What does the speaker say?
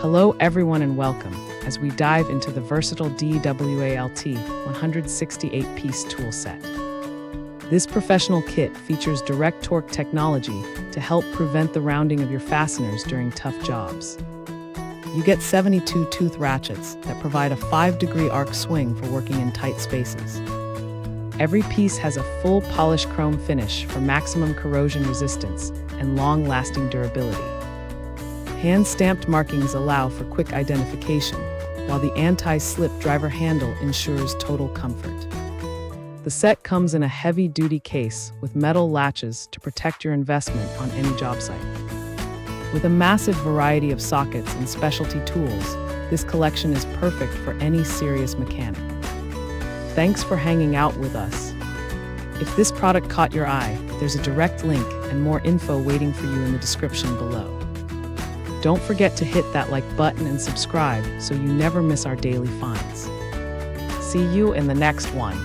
Hello everyone and welcome as we dive into the versatile DeWalt 168-piece tool set. This professional kit features DirectTorque Technology to help prevent the rounding of your fasteners during tough jobs. You get 72 tooth ratchets that provide a 5-degree arc swing for working in tight spaces. Every piece has a full polished chrome finish for maximum corrosion resistance and long-lasting durability. Hand-stamped markings allow for quick identification, while the anti-slip driver handle ensures total comfort. The set comes in a heavy-duty case with metal latches to protect your investment on any job site. With a massive variety of sockets and specialty tools, this collection is perfect for any serious mechanic. Thanks for hanging out with us. If this product caught your eye, there's a direct link and more info waiting for you in the description below. Don't forget to hit that like button and subscribe so you never miss our daily finds. See you in the next one.